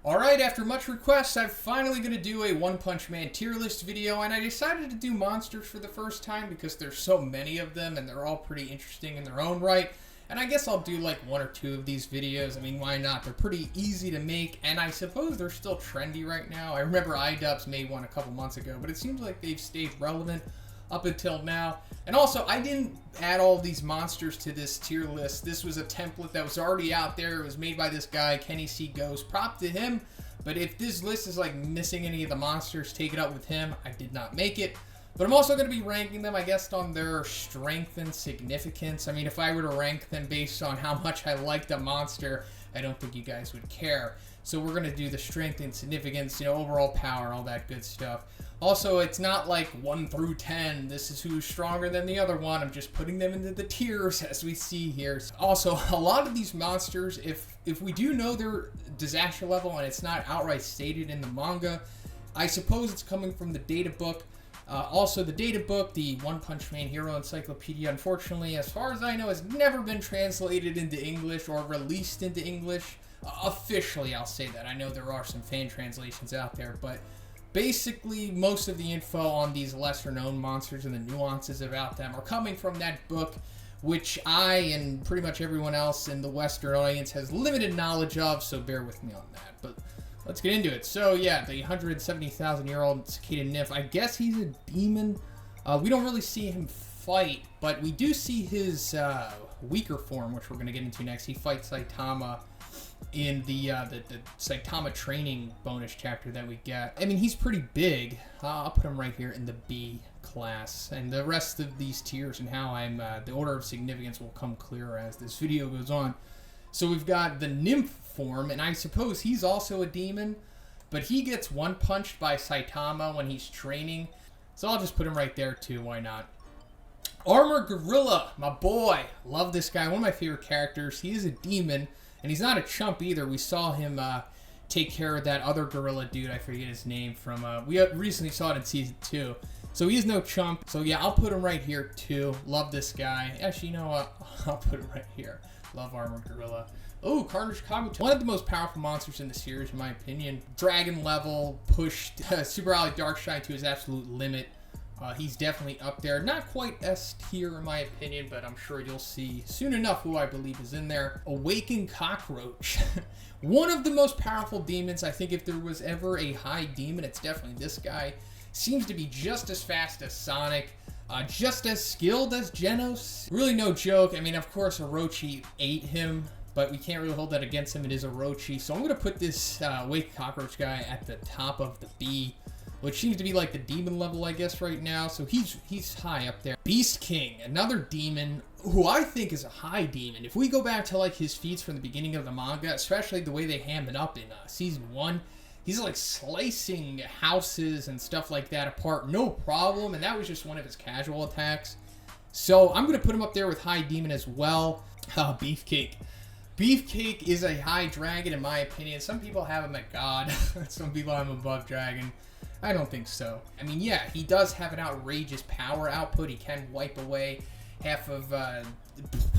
Alright, after much requests, I'm finally going to do a One Punch Man tier list video, and I decided to do monsters for the first time because there's so many of them, and they're all pretty interesting in their own right. And I guess I'll do like one or two of these videos. I mean, why not? They're pretty easy to make, and I suppose they're still trendy right now. I remember iDubbbz made one a couple months ago, but it seems like they've stayed relevant up until now. And also, I didn't add all these monsters to this tier list. This was a template that was already out there. It was made by this guy, Kenny C. Ghost. Prop to him. But if this list is like missing any of the monsters, take it up with him. I did not make it. But I'm also going to be ranking them, I guess, on their strength and significance. I mean, if I were to rank them based on how much I like the monster, I don't think you guys would care. So we're going to do the strength and significance, overall power, all that good stuff. Also, it's not like 1 through 10. This is who's stronger than the other one. I'm just putting them into the tiers as we see here. Also, a lot of these monsters, if we do know their disaster level and it's not outright stated in the manga, I suppose it's coming from the data book. Also, the data book, the One Punch Man Hero Encyclopedia, unfortunately, as far as I know, has never been translated into English or released into English. Officially, I'll say that. I know there are some fan translations out there, but basically, most of the info on these lesser-known monsters and the nuances about them are coming from that book, which I and pretty much everyone else in the Western audience has limited knowledge of, so bear with me on that. But let's get into it. So, yeah, the 170,000-year-old cicada nymph, I guess he's a demon. We don't really see him fight, but we do see his weaker form, which we're going to get into next. He fights Saitama in the Saitama training bonus chapter that we get. I mean, he's pretty big. I'll put him right here in the B class. And the rest of these tiers and how I'm, the order of significance will come clearer as this video goes on. So we've got the nymph form, and I suppose he's also a demon, but he gets one-punched by Saitama when he's training. So I'll just put him right there too, why not? Armor Gorilla, my boy. Love this guy, one of my favorite characters. He is a demon. And he's not a chump either. We saw him take care of that other gorilla dude. I forget his name from... we recently saw it in Season 2. So he's no chump. So yeah, I'll put him right here too. Love this guy. Actually, you know what? I'll put him right here. Love Armored Gorilla. Oh, Carnage Kabuto. One of the most powerful monsters in the series, in my opinion. Dragon level, pushed Super Ally Darkshine to his absolute limit. He's definitely up there. Not quite S tier in my opinion, but I'm sure you'll see soon enough who I believe is in there. Awakened Cockroach. One of the most powerful demons. I think if there was ever a high demon, it's definitely this guy. Seems to be just as fast as Sonic. Just as skilled as Genos. Really no joke. I mean, of course, Orochi ate him, but we can't really hold that against him. It is Orochi. So I'm going to put this Awakened Cockroach guy at the top of the B, which seems to be like the demon level, I guess, right now. So he's high up there. Beast King, another demon who I think is a high demon. If we go back to like his feats from the beginning of the manga, especially the way they ham it up in Season 1, he's like slicing houses and stuff like that apart, no problem. And that was just one of his casual attacks. So I'm going to put him up there with high demon as well. Beefcake. Beefcake is a high dragon in my opinion. Some people have him at God. Some people have him above dragon. I don't think so. I mean, yeah, he does have an outrageous power output. He can wipe away half of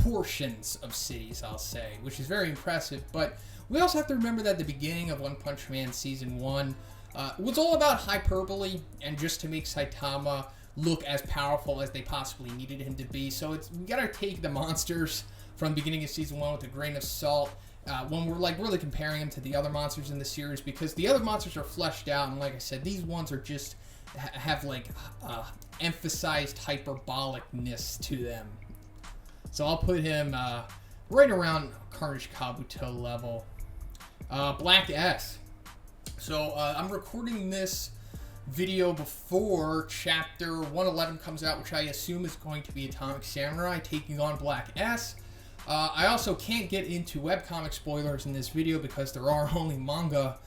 portions of cities, I'll say, which is very impressive. But we also have to remember that the beginning of One Punch Man Season 1 was all about hyperbole and just to make Saitama look as powerful as they possibly needed him to be. So we gotta take the monsters from the beginning of Season 1 with a grain of salt. When we're like really comparing them to the other monsters in the series, because the other monsters are fleshed out, and like I said, these ones are just have like emphasized hyperbolicness to them. So I'll put him right around Carnage Kabuto level. Black S. So I'm recording this video before Chapter 111 comes out, which I assume is going to be Atomic Samurai taking on Black S. I also can't get into webcomic spoilers in this video because there are only manga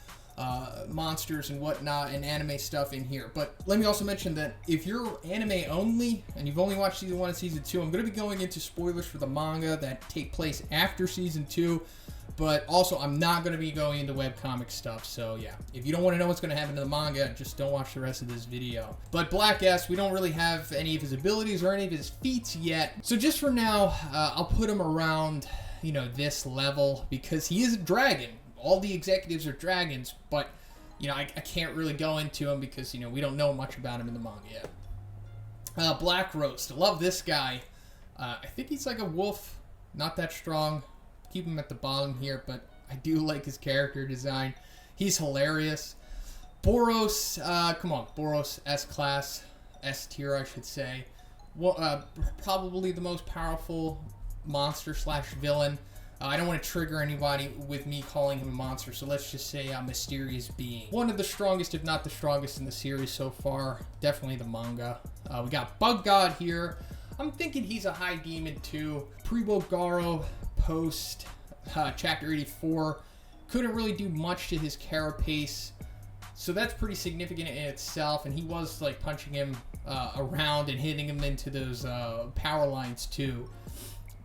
monsters and whatnot and anime stuff in here. But let me also mention that if you're anime only and you've only watched Season 1 and Season 2, I'm going to be going into spoilers for the manga that take place after Season 2. But also, I'm not going to be going into webcomic stuff. So yeah, if you don't want to know what's going to happen to the manga, just don't watch the rest of this video. But Black S, we don't really have any of his abilities or any of his feats yet. So just for now, I'll put him around, this level because he is a dragon. all the executives are dragons, but, you know, I can't really go into them because, you know, we don't know much about him in the manga yet. Black Roast. Love this guy. I think he's like a wolf. Not that strong. Keep him at the bottom here, but I do like his character design. He's hilarious. Boros. Come on. Boros S-Class. S-Tier, I should say. Well, probably the most powerful monster slash villain. I don't want to trigger anybody with me calling him a monster, so let's just say a mysterious being. One of the strongest, if not the strongest in the series so far. Definitely the manga. We got Bug God here. I'm thinking he's a high demon too. Prebo Garo post chapter 84. Couldn't really do much to his carapace, so that's pretty significant in itself, and he was like punching him around and hitting him into those power lines too.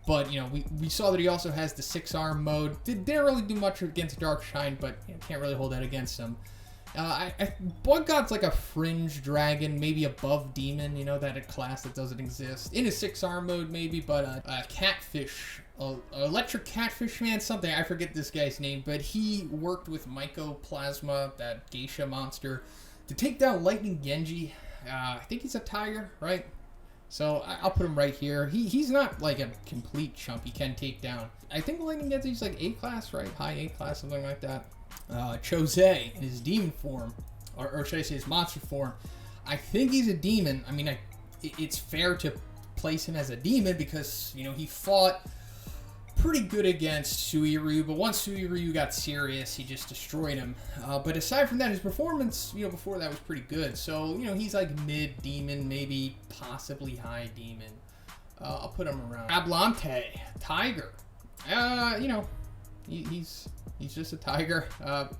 But, you know, we saw that he also has the 6-arm mode. Didn't really do much against Dark Shine, but you know, can't really hold that against him. Bug God's like a fringe dragon, maybe above demon, you know, that a class that doesn't exist. In a 6-arm mode, maybe, but catfish, electric catfish man, something, I forget this guy's name, but he worked with Mycoplasma, that geisha monster, to take down Lightning Genji. I think he's a tiger, right? So I'll put him right here. He's not like a complete chump. He can take down. I think Lightning Genji's like A-class, right? High A-class, something like that. Chose in his demon form, or should I say his monster form. I think he's a demon. I mean, it's fair to place him as a demon because, you know, he fought pretty good against Suiryu, but once Suiryu got serious, he just destroyed him. But aside from that, his performance, you know, before that was pretty good. So, you know, he's like mid-demon, maybe possibly high demon. I'll put him around. Ablante, tiger. You know, he's just a tiger.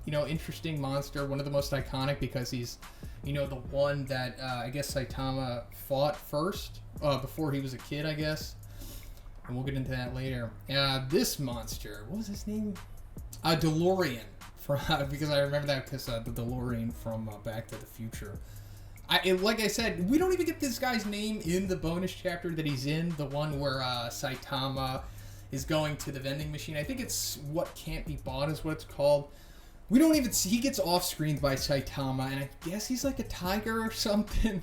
You know, interesting monster. One of the most iconic because he's, you know, the one that I guess Saitama fought first before he was a kid, I guess. And we'll get into that later. This monster, what was his name? DeLorean. Because I remember that because the DeLorean from Back to the Future. Like I said, we don't even get this guy's name in the bonus chapter that he's in. The one where Saitama is going to the vending machine. I think it's What Can't Be Bought is what it's called. We don't even see, he gets off-screened by Saitama, and I guess he's like a tiger or something.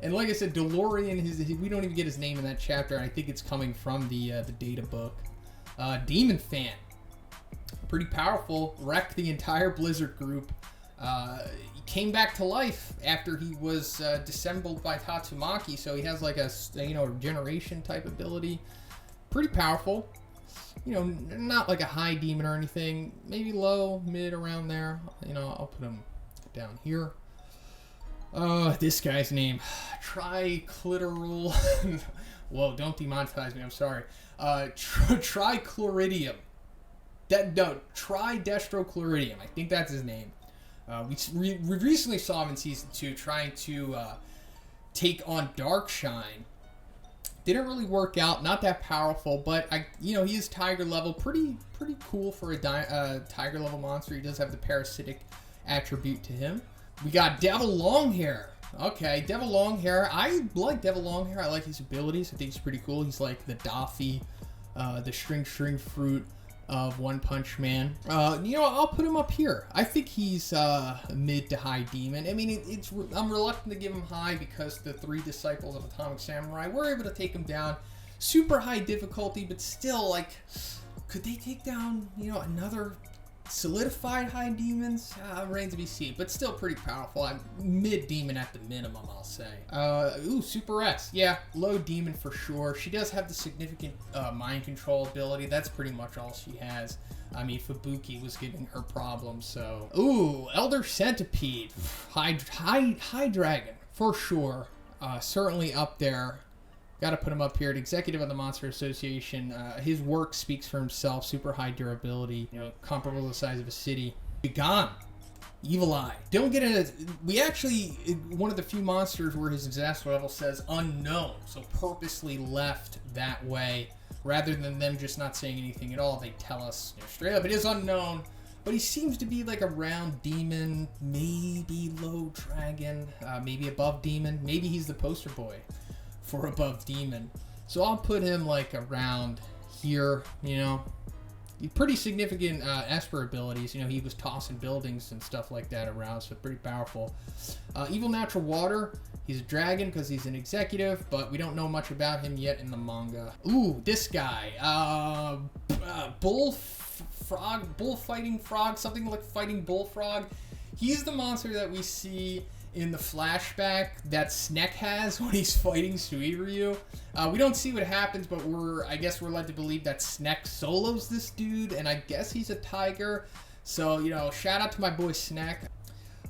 And like I said, DeLorean, we don't even get his name in that chapter. I think it's coming from the data book. Demon Fan. Pretty powerful. Wrecked the entire Blizzard group. He came back to life after he was dissembled by Tatsumaki. So he has like a, you know, regeneration type ability. Pretty powerful. You know, not like a high demon or anything. Maybe low, mid, around there. You know, I'll put him down here. This guy's name. Tricliteral. Whoa, don't demonetize me, I'm sorry. Trichloridium. Tridestrochloridum. I think that's his name. We recently saw him in Season 2 trying to take on Dark Shine. Didn't really work out, not that powerful, but you know, he is tiger level, pretty cool for a tiger level monster. He does have the parasitic attribute to him. We got Devil Longhair. Okay, Devil Longhair. I like Devil Longhair. I like his abilities. I think he's pretty cool. He's like the Daffy, the string fruit of One Punch Man. You know, I'll put him up here. I think he's mid to high demon. I mean, I'm reluctant to give him high because the 3 disciples of Atomic Samurai were able to take him down. Super high difficulty, but still, like, could they take down, you know, another solidified high demons? Remains to be seen, but still pretty powerful. I'm mid demon at the minimum, I'll say. Ooh, Super S. Yeah, low demon for sure. She does have the significant mind control ability. That's pretty much all she has. I mean, Fubuki was giving her problems, so. Ooh, Elder Centipede. High dragon, for sure. Certainly up there. Got to put him up here. Executive of the Monster Association. His work speaks for himself. Super high durability. You know, comparable to the size of a city. Gone. Evil Eye. Don't get into. We actually, one of the few monsters where his disaster level says unknown. So purposely left that way. Rather than them just not saying anything at all, they tell us, you know, straight up it is unknown. But he seems to be like a round demon. Maybe low dragon. Maybe above demon. Maybe he's the poster boy for above demon. So I'll put him like around here, you know. pretty significant Esper abilities. You know, he was tossing buildings and stuff like that around, so pretty powerful. Evil Natural Water. He's a dragon because he's an executive, but we don't know much about him yet in the manga. Ooh, this guy. Bullfighting frog, something like fighting bullfrog. He's the monster that we see in the flashback that Snek has when he's fighting Suiryu. We don't see what happens, but I guess we're led to believe that Snek solos this dude, and I guess he's a tiger. So, you know, shout out to my boy Snek.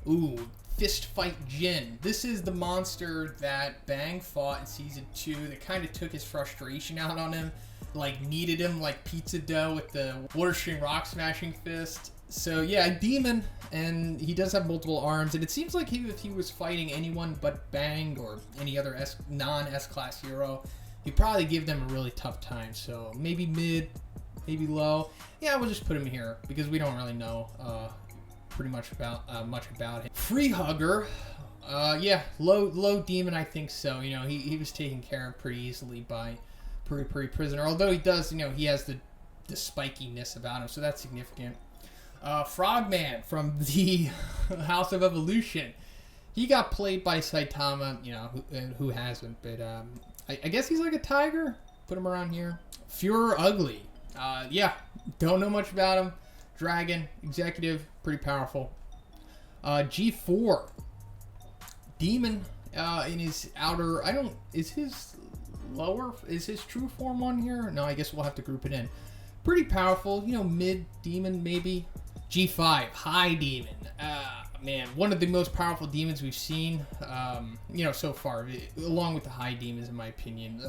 Ooh, Fist Fight Jin. This is the monster that Bang fought in Season 2 that kind of took his frustration out on him, like kneaded him like pizza dough with the Water String Rock Smashing Fist. So yeah, a demon, and he does have multiple arms, and it seems like if he was fighting anyone but Bang or any other non-S-class hero, he'd probably give them a really tough time. So maybe mid, maybe low. Yeah, we'll just put him here because we don't really know pretty much about him. Free Hugger, yeah, low demon, I think so. You know, he was taken care of pretty easily by Puri Prisoner, although he does, you know, he has the spikiness about him, so that's significant. Frogman from the House of Evolution. He got played by Saitama, you know, who hasn't, but I guess he's like a tiger. Put him around here. Führer Ugly. Yeah, don't know much about him. Dragon, executive, pretty powerful. G4. Demon in his outer, is his true form on here? No, I guess we'll have to group it in. Pretty powerful, you know, mid demon maybe. G5, High Demon. Man, one of the most powerful demons we've seen, you know, so far, along with the High Demons, in my opinion.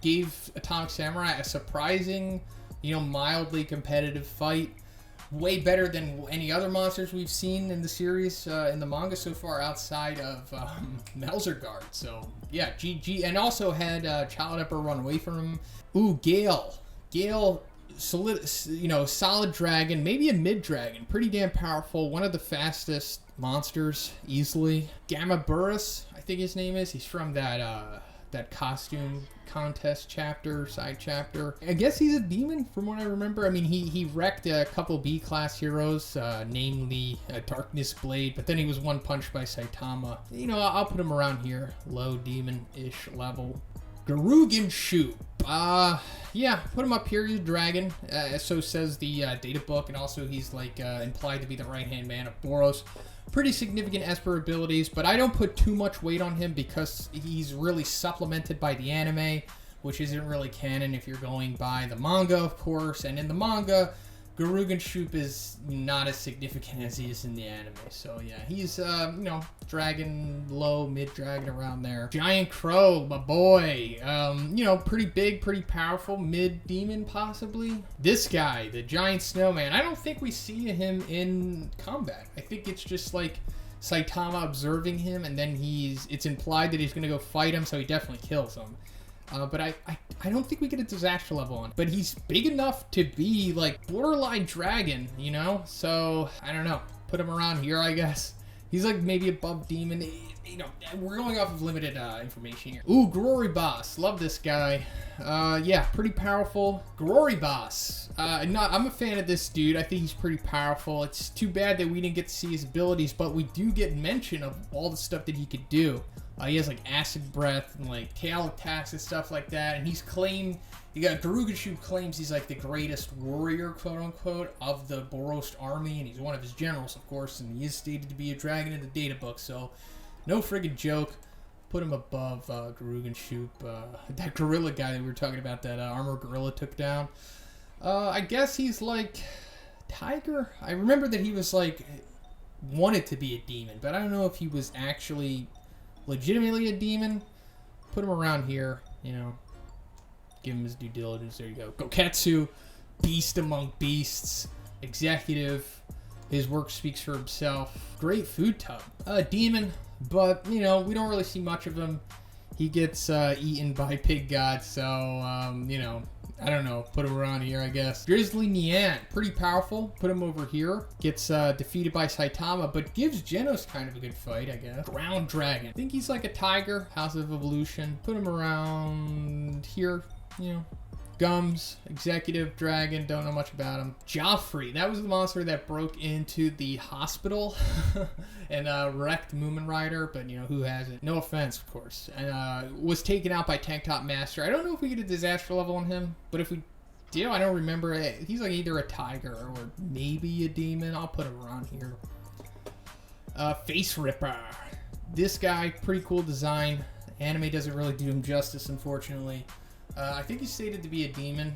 Gave Atomic Samurai a surprising, you know, mildly competitive fight. Way better than any other monsters we've seen in the series, in the manga so far, outside of Melzergard. So, yeah, GG. And also had Child Emperor run away from him. Ooh, Gale. Gale, solid, you know, solid dragon, maybe a mid dragon, pretty damn powerful, one of the fastest monsters easily. Gamma Boros, I think his name is. He's from that costume contest side chapter. I guess he's a demon from what I remember. I mean, he wrecked a couple B-class heroes, namely Darkness Blade, but then he was one-punched by Saitama. You know, I'll put him around here, low demon-ish level. Garugan Shoop. Yeah, put him up here. He's a dragon. So says the data book, and also he's like implied to be the right-hand man of Boros. Pretty significant Esper abilities, but I don't put too much weight on him because he's really supplemented by the anime, which isn't really canon if you're going by the manga, of course. And in the manga, Garugan Shoop is not as significant as he is in the anime. So yeah, he's, you know, dragon, low, mid-dragon around there. Giant Crow, my boy. You know, pretty big, pretty powerful, mid-demon possibly. This guy, the Giant Snowman, I don't think we see him in combat. I think it's just like Saitama observing him, and then it's implied that he's going to go fight him, so he definitely kills him. But I don't think we get a disaster level on. But he's big enough to be like borderline dragon, you know? So I don't know. Put him around here, I guess. He's like maybe above demon. You know, we're going off of limited information here. Ooh, Grori Boss. Love this guy. Yeah, pretty powerful. Grori Boss. I'm a fan of this dude. I think he's pretty powerful. It's too bad that we didn't get to see his abilities, but we do get mention of all the stuff that he could do. He has like acid breath and like tail attacks and stuff like that. And he's claimed, Garugan Shoop claims he's like the greatest warrior, quote unquote, of the Boros army. And he's one of his generals, of course. And he is stated to be a dragon in the data book. So no friggin' joke. Put him above Garugan Shoop. That gorilla guy that we were talking about, that armor gorilla took down. I guess he's like tiger. I remember that he was like wanted to be a demon, but I don't know if he was actually legitimately a demon. Put him around here, you know, give him his due diligence. There you go. Goketsu, beast among beasts, executive. His work speaks for himself. Great food tub. Demon, but you know, we don't really see much of him. He gets eaten by pig gods, so you know, I don't know. Put him around here, I guess. Grizzly Nian, pretty powerful. Put him over here. Gets defeated by Saitama, but gives Genos kind of a good fight, I guess. Ground Dragon. I think he's like a tiger. House of Evolution. Put him around here, you know. Gums, Executive Dragon, don't know much about him. Joffrey, that was the monster that broke into the hospital and wrecked Moomin Rider, but you know, who hasn't? No offense, of course. And was taken out by Tank Top Master. I don't know if we get a disaster level on him, but if we do, I don't remember. He's like either a tiger or maybe a demon. I'll put him around here. Face Ripper. This guy, pretty cool design. Anime doesn't really do him justice, unfortunately. I think he's stated to be a demon.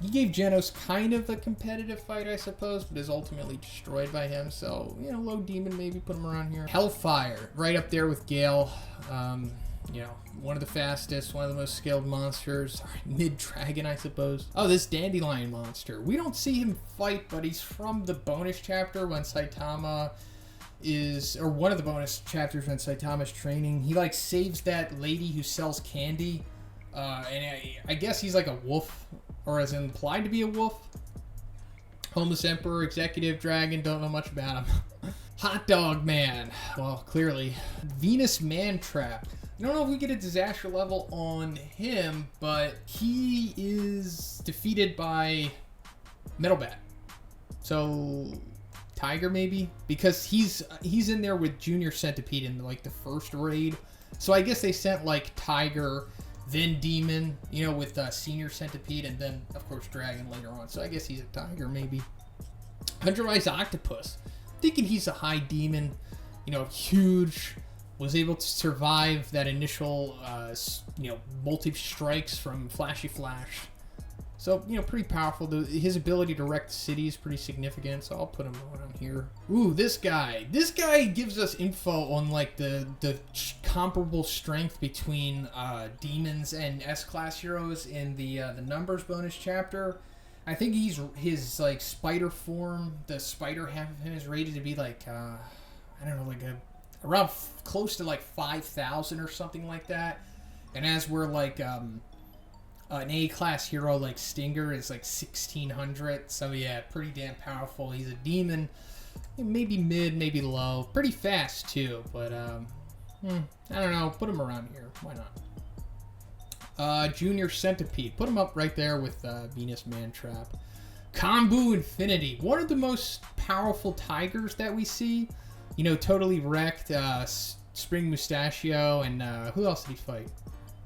He gave Genos kind of a competitive fight, I suppose, but is ultimately destroyed by him. So, you know, low demon, maybe put him around here. Hellfire, right up there with Gale. You know, one of the fastest, one of the most skilled monsters. Mid-dragon, I suppose. Oh, this Dandelion monster. We don't see him fight, but he's from the bonus chapter when Saitama is, or one of the bonus chapters when Saitama's training. He, like, saves that lady who sells candy. And I guess he's like a wolf, or as implied to be a wolf. Homeless Emperor, Executive Dragon, don't know much about him. Hot Dog Man, well, clearly. Venus Mantrap. I don't know if we get a disaster level on him, but he is defeated by Metal Bat. So, Tiger maybe? Because he's in there with Junior Centipede in like the first raid. So I guess they sent like Tiger, then Demon, you know, with Senior Centipede, and then, of course, Dragon later on. So I guess he's a tiger, maybe. 100 Eyes Octopus. Thinking he's a high demon, you know, huge, was able to survive that initial, you know, multi-strikes from Flashy Flash. So, you know, pretty powerful. His ability to wreck the city is pretty significant, so I'll put him around here. Ooh, this guy. This guy gives us info on, like, the comparable strength between demons and S-class heroes in the numbers bonus chapter. I think his, like, spider form, the spider half of him is rated to be, like, I don't know, like, around close to, like, 5,000 or something like that. And as we're, like, an A-class hero like Stinger is like 1,600. So yeah, pretty damn powerful. He's a demon. Maybe mid, maybe low. Pretty fast too, but I don't know. Put him around here. Why not? Junior Centipede. Put him up right there with Venus Mantrap. Kambu Infinity. One of the most powerful tigers that we see. You know, totally wrecked Spring Mustachio, and who else did he fight?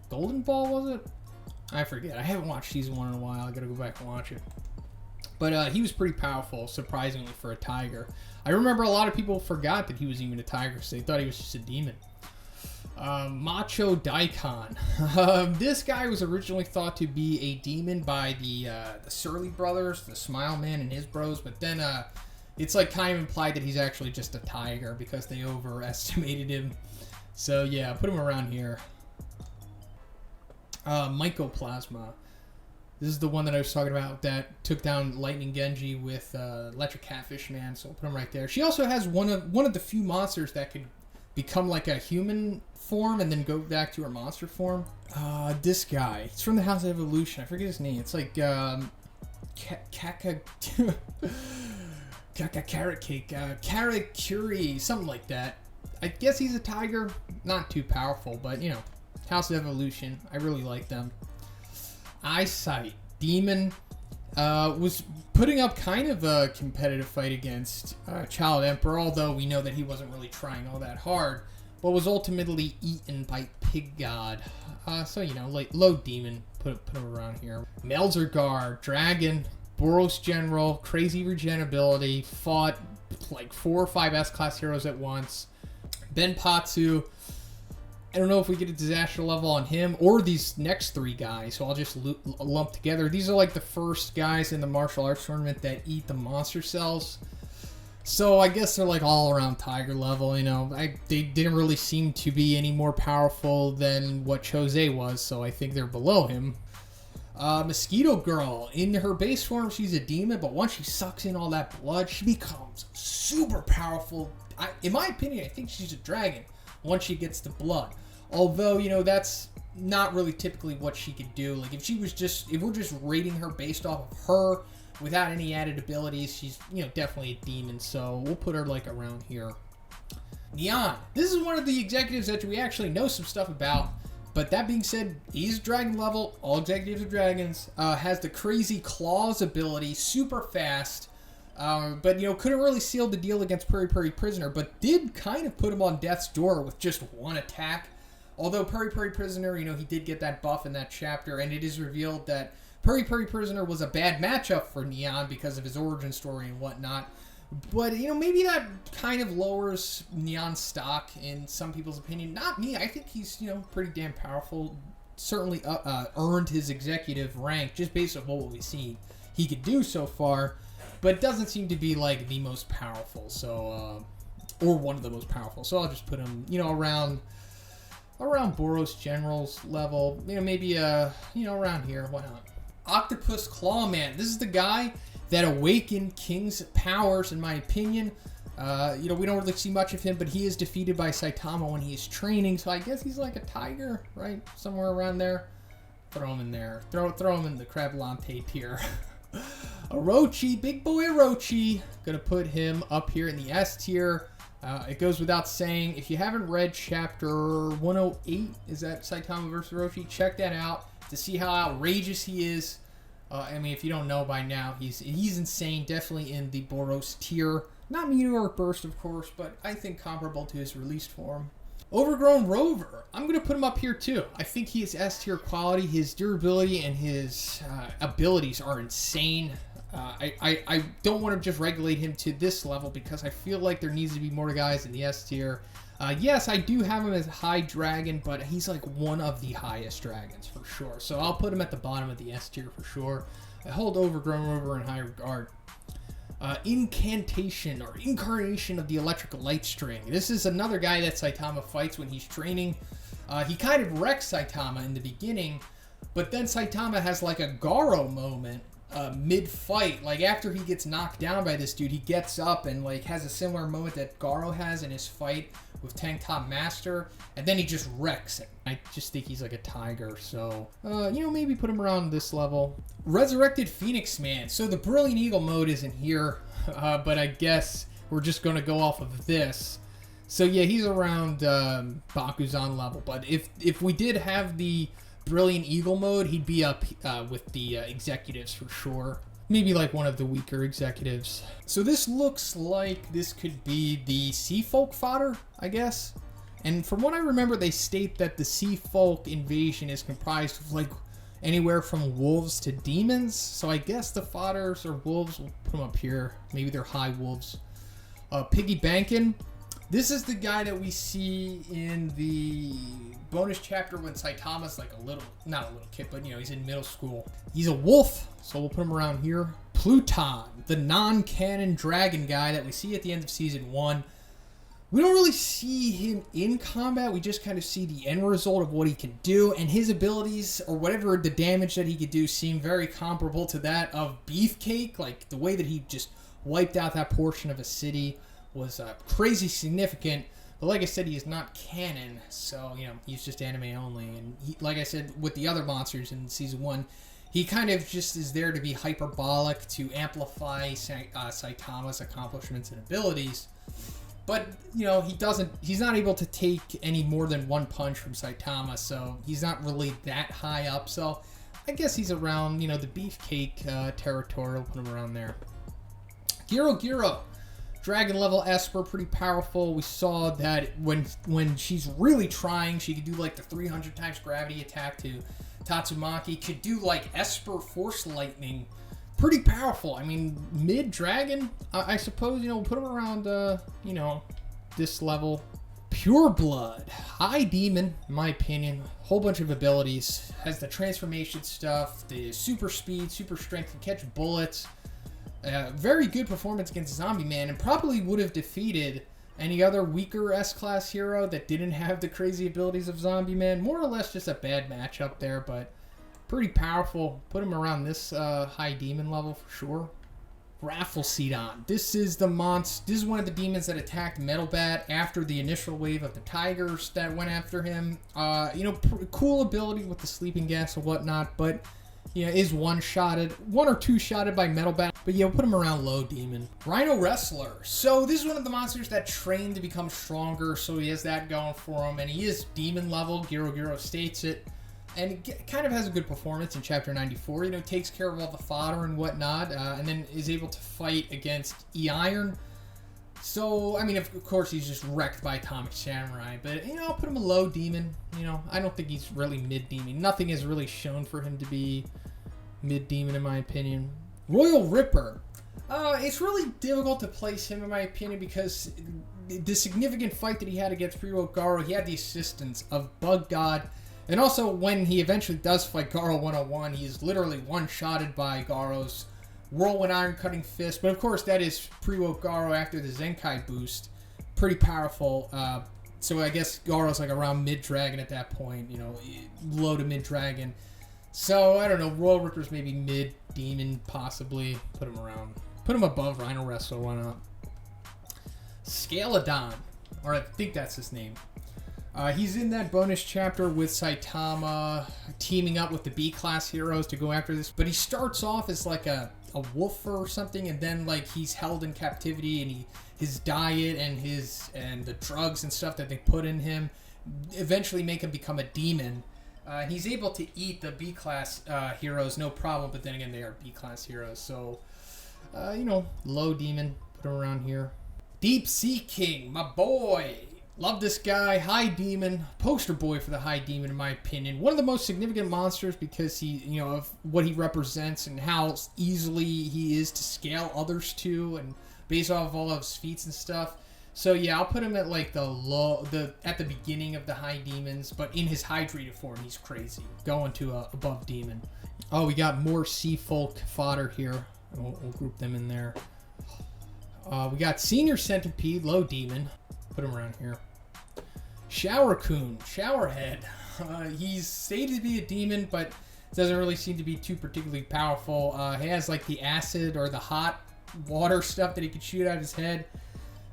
Golden Ball, was it? I forget. I haven't watched season 1 in a while. I gotta go back and watch it. But he was pretty powerful, surprisingly, for a tiger. I remember a lot of people forgot that he was even a tiger, so they thought he was just a demon. Macho Daikon. This guy was originally thought to be a demon by the Surly brothers, the Smile Man and his bros, but then it's like kind of implied that he's actually just a tiger because they overestimated him. So yeah, put him around here. Mycoplasma. This is the one that I was talking about that took down Lightning Genji with Electric Catfish Man, so I'll put him right there. She also has one of the few monsters that could become like a human form and then go back to her monster form. This guy. He's from the House of Evolution. I forget his name. It's like Kaka Carrot Cake. Karakuri, something like that. I guess he's a tiger. Not too powerful, but you know. House of Evolution. I really like them. Eyesight. Demon was putting up kind of a competitive fight against Child Emperor, although we know that he wasn't really trying all that hard, but was ultimately eaten by Pig God. So, you know, like low demon, put him around here. Melzergar, Dragon, Boros General, crazy regen ability, fought like 4 or 5 S-class heroes at once. Benpatsu. I don't know if we get a disaster level on him or these next 3 guys, so I'll just lump together. These are like the first guys in the martial arts tournament that eat the monster cells. So I guess they're like all around tiger level, you know. They didn't really seem to be any more powerful than what Chose was, so I think they're below him. Mosquito Girl. In her base form, she's a demon, but once she sucks in all that blood, she becomes super powerful. In my opinion, I think she's a dragon once she gets the blood. Although, you know, that's not really typically what she could do. Like, if we're just rating her based off of her without any added abilities, she's, you know, definitely a demon. So we'll put her, like, around here. Neon. This is one of the executives that we actually know some stuff about, But that being said, he's dragon level. All executives are dragons. Has the crazy claws ability, super fast. But, couldn't really seal the deal against Puri Prisoner, but did kind of put him on death's door with just one attack. Although Puri Prisoner, he did get that buff in that chapter, and it is revealed that Puri Prisoner was a bad matchup for Neon because of his origin story and whatnot. But, maybe that kind of lowers Neon's stock in some people's opinion. Not me. I think he's, pretty damn powerful. Certainly earned his executive rank just based on what we've seen he could do so far. But it doesn't seem to be, like, the most powerful. So, or one of the most powerful. So I'll just put him, around Boros General's level. Maybe, around here. Why not? Octopus Clawman. This is the guy that awakened King's powers, in my opinion. We don't really see much of him, but he is defeated by Saitama when he is training, so I guess he's like a tiger, right? Somewhere around there. Throw him in there. Throw him in the Crablante tier. Orochi, big boy Orochi. Gonna put him up here in the S tier. It goes without saying, if you haven't read chapter 108, is that Saitama versus Orochi? Check that out to see how outrageous he is. If you don't know by now, he's insane. Definitely in the Boros tier. Not Meteoric Burst, of course, but I think comparable to his released form. Overgrown Rover. I'm going to put him up here, too. I think he is S tier quality. His durability and his abilities are insane. I don't want to just regulate him to this level because I feel like there needs to be more guys in the S tier. Yes, I do have him as a high dragon, but he's like one of the highest dragons for sure. So I'll put him at the bottom of the S tier for sure. I hold Overgrown Rover in high regard. Incantation or Incarnation of the Electric Light String. This is another guy that Saitama fights when he's training. He kind of wrecks Saitama in the beginning, but then Saitama has like a Garo moment mid-fight. Like after he gets knocked down by this dude, he gets up and like has a similar moment that Garo has in his fight with Tank Top Master, and then he just wrecks him. I just think he's like a tiger, so maybe put him around this level. Resurrected Phoenix Man. So the Brilliant Eagle mode isn't here, but I guess we're just going to go off of this. So yeah, he's around Bakuzan level, but if we did have the Brilliant Eagle mode, he'd be up with the executives for sure. Maybe like one of the weaker executives. So this looks like this could be the Sea Folk fodder, I guess. And from what I remember, they state that the Sea Folk invasion is comprised of like anywhere from wolves to demons. So I guess the fodders or wolves, we'll put them up here. Maybe they're high wolves. Piggy Bankin. This is the guy that we see in the bonus chapter when Saitama's like not a little kid, but he's in middle school. He's a wolf, so we'll put him around here. Pluton, the non-canon dragon guy that we see at the end of season 1. We don't really see him in combat, we just kind of see the end result of what he can do, and his abilities, or whatever the damage that he could do, seem very comparable to that of Beefcake. Like the way that he just wiped out that portion of a city was crazy significant. But like I said, he is not canon, so, he's just anime only. And he, like I said, with the other monsters in Season 1, he kind of just is there to be hyperbolic, to amplify Saitama's accomplishments and abilities. But, he's not able to take any more than one punch from Saitama, so he's not really that high up. So I guess he's around, the Beefcake territory. We'll put him around there. Giro. Dragon level Esper, pretty powerful. We saw that when she's really trying, she could do like the 300 times gravity attack to Tatsumaki. Could do like Esper Force Lightning. Pretty powerful. I mean, mid-dragon, I suppose, we'll put him around, this level. Pure Blood. High demon, in my opinion. Whole bunch of abilities. Has the transformation stuff, the super speed, super strength, can catch bullets. Very good performance against Zombie Man, and probably would have defeated any other weaker S-Class hero that didn't have the crazy abilities of Zombie Man. More or less just a bad matchup there, but pretty powerful. Put him around this high demon level for sure. Rafflesidon. This is the monster. This is one of the demons that attacked Metalbat after the initial wave of the tigers that went after him. Cool ability with the sleeping gas and whatnot, but Yeah, is one-shotted, one or two-shotted by Metal Bat, but yeah, we'll put him around low demon. Rhino Wrestler. So this is one of the monsters that trained to become stronger, so he has that going for him, and he is demon level, Giro states it, and it kind of has a good performance in Chapter 94, you know, takes care of all the fodder and whatnot, and then is able to fight against E-Iron. So, I mean, of course, he's just wrecked by Atomic Samurai, but, you know, I'll put him a low demon. You know, I don't think he's really mid-demon. Nothing has really shown for him to be mid-demon, in my opinion. Royal Ripper. It's really difficult to place him, in my opinion, because the significant fight that he had against Pre-Woke Garo, he had the assistance of Bug God, and also when he eventually does fight Garo 101, he is literally one-shotted by Garo's Whirlwind Iron Cutting Fist, but of course that is Pre-Woke Garo after the Zenkai boost. Pretty powerful. So I guess Garo's like around mid-dragon at that point, you know, low to mid-dragon. So I don't know, Royal Ripper's maybe mid-demon possibly. Put him above Rhino Wrestler, why not? Scalodon, or I think that's his name. He's in that bonus chapter with Saitama, teaming up with the B-class heroes to go after this. But he starts off as like a wolf or something, and then like he's held in captivity, and his diet and the drugs and stuff that they put in him eventually make him become a demon. He's able to eat the B-class heroes, no problem. But then again, they are B-class heroes, so you know, low demon. Put him around here. Deep Sea King, my boy. Love this guy. High Demon. Poster boy for the High Demon, in my opinion. One of the most significant monsters because he, you know, of what he represents and how easily he is to scale others to, and based off of all of his feats and stuff. So yeah, I'll put him at like at the beginning of the High Demons, but in his hydrated form, he's crazy. Going to above Demon. Oh, we got more Sea Folk fodder here. We'll group them in there. We got Senior Centipede, low Demon. Put him around here. Showercoon, Showerhead. He's stated to be a demon, but doesn't really seem to be too particularly powerful. He has like the acid or the hot water stuff that he could shoot out of his head.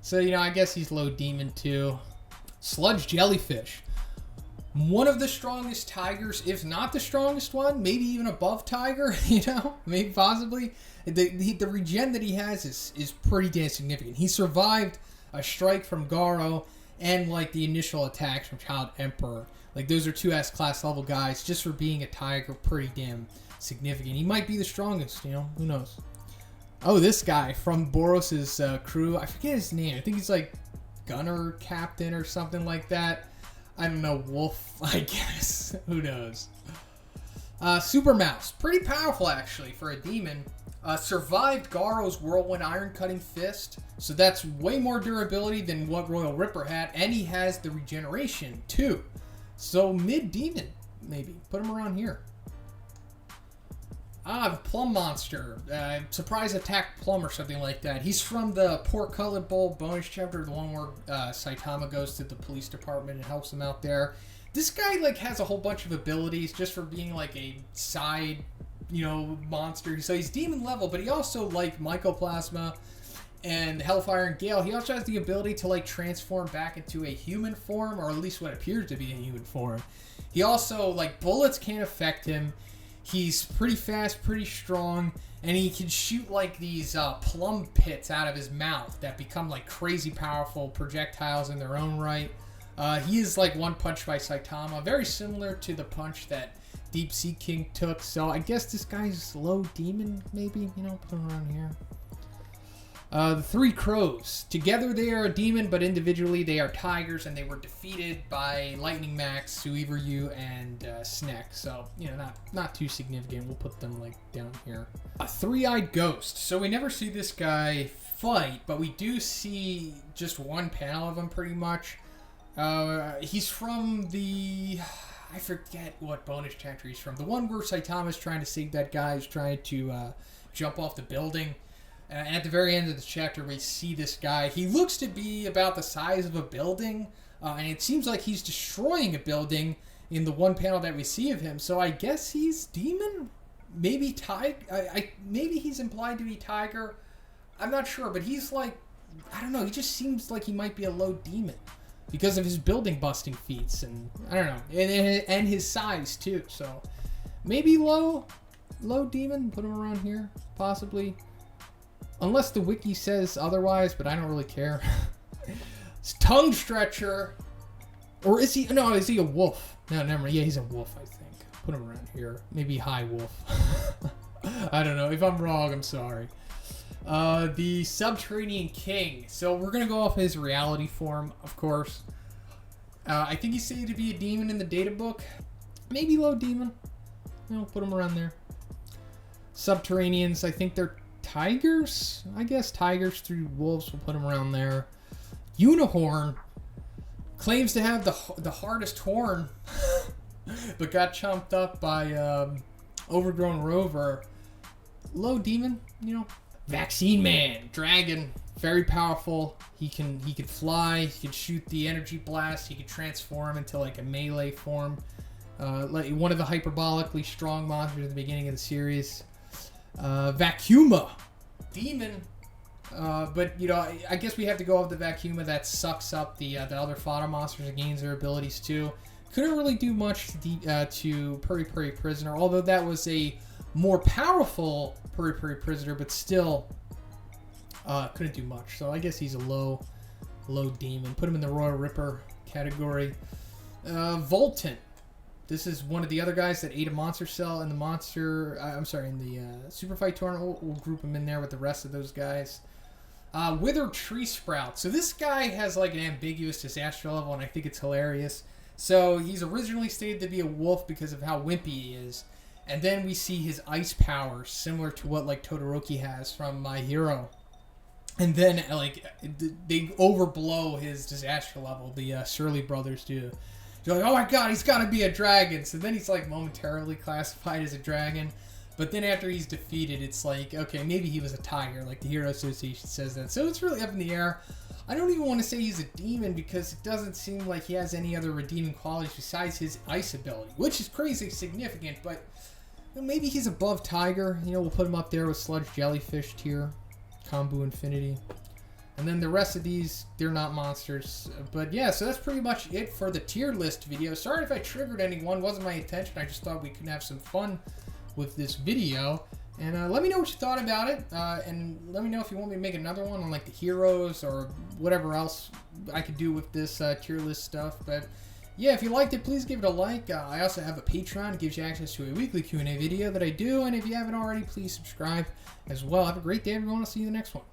So, you know, I guess he's low demon too. Sludge Jellyfish. One of the strongest tigers, if not the strongest one, maybe even above Tiger, you know, maybe possibly. The regen that he has is pretty damn significant. He survived a strike from Garo and like the initial attacks from Child Emperor. Like those are two S-class level guys. Just for being a tiger, pretty damn significant. He might be the strongest, you know, who knows. Oh, this guy from Boros' crew, I forget his name. I think he's like Gunner Captain or something like that. I don't know, Wolf, I guess. Who knows? Super Mouse, pretty powerful actually for a demon. Survived Garo's Whirlwind Iron Cutting Fist, so that's way more durability than what Royal Ripper had, and he has the regeneration too. So mid-demon, maybe. Put him around here. The Plum Monster. Surprise Attack Plum or something like that. He's from the Pork-Colored Bowl bonus chapter, the one where Saitama goes to the police department and helps him out there. This guy like has a whole bunch of abilities just for being like a side, you know, monster. So he's demon level, but he also, like Mycoplasma and Hellfire and Gale, he also has the ability to like transform back into a human form, or at least what appears to be a human form. He also, like, bullets can't affect him. He's pretty fast, pretty strong, and he can shoot like these plum pits out of his mouth that become like crazy powerful projectiles in their own right. He is like one punch by Saitama, very similar to the punch that Deep Sea King took. So I guess this guy's low demon, maybe, you know, put him around here. The Three Crows. Together they are a demon, but individually they are tigers, and they were defeated by Lightning Max, Suiveryu, and Snek. So, you know, not too significant. We'll put them, like, down here. A Three-Eyed Ghost. So we never see this guy fight, but we do see just one panel of him, pretty much. He's from the... I forget what bonus chapter he's from. The one where Saitama's trying to save that guy who's trying to jump off the building. At the very end of the chapter, we see this guy. He looks to be about the size of a building, and it seems like he's destroying a building in the one panel that we see of him. So I guess he's demon? Maybe tiger? Maybe he's implied to be tiger? I'm not sure, but he's like, I don't know, he just seems like he might be a low demon because of his building busting feats, and I don't know, and his size too. So maybe low? low demon, put him around here, possibly. Unless the wiki says otherwise, but I don't really care. It's tongue stretcher. Or is he, no, is he a wolf? No, never mind. Yeah, he's a wolf, I think. Put him around here. Maybe high wolf. I don't know. If I'm wrong, I'm sorry. The Subterranean King. So we're going to go off his reality form, of course. I think he's said to be a demon in the data book. Maybe low demon. You know, put him around there. Subterraneans, I think they're tigers? I guess tigers through wolves. We'll put him around there. Unihorn claims to have the hardest horn, but got chomped up by Overgrown Rover. Low demon, you know. Vaccine Man, dragon, very powerful. He can fly. He can shoot the energy blast. He can transform into like a melee form. Like one of the hyperbolically strong monsters at the beginning of the series. Vacuuma, demon. But you know, I guess we have to go with the Vacuuma that sucks up the other fodder monsters and gains their abilities too. Couldn't really do much to Puri Puri Prisoner, although that was a more powerful Puri Puri Prisoner, but still couldn't do much. So I guess he's a low demon. Put him in the Royal Ripper category. Voltant. This is one of the other guys that ate a monster cell in the in the Super Fight tournament. We'll group him in there with the rest of those guys. Withered Tree Sprout. So this guy has like an ambiguous disaster level, and I think it's hilarious. So he's originally stated to be a wolf because of how wimpy he is. And then we see his ice powers, similar to what like Todoroki has from My Hero. And then like they overblow his disaster level. The Surly brothers do. You're like, oh my god, he's got to be a dragon. So then he's like momentarily classified as a dragon. But then after he's defeated, it's like, okay, maybe he was a tiger. Like the Hero Association says that. So it's really up in the air. I don't even want to say he's a demon because it doesn't seem like he has any other redeeming qualities besides his ice ability, which is crazy significant. But you know, maybe he's above tiger. You know, we'll put him up there with Sludge Jellyfish tier, Kombu Infinity. And then the rest of these, they're not monsters. But yeah, so that's pretty much it for the tier list video. Sorry if I triggered anyone. Wasn't my intention. I just thought we could have some fun with this video. And let me know what you thought about it. And let me know if you want me to make another one on like the heroes or whatever else I could do with this tier list stuff. But yeah, if you liked it, please give it a like. I also have a Patreon. It gives you access to a weekly Q&A video that I do. And if you haven't already, please subscribe as well. Have a great day, everyone. I'll see you in the next one.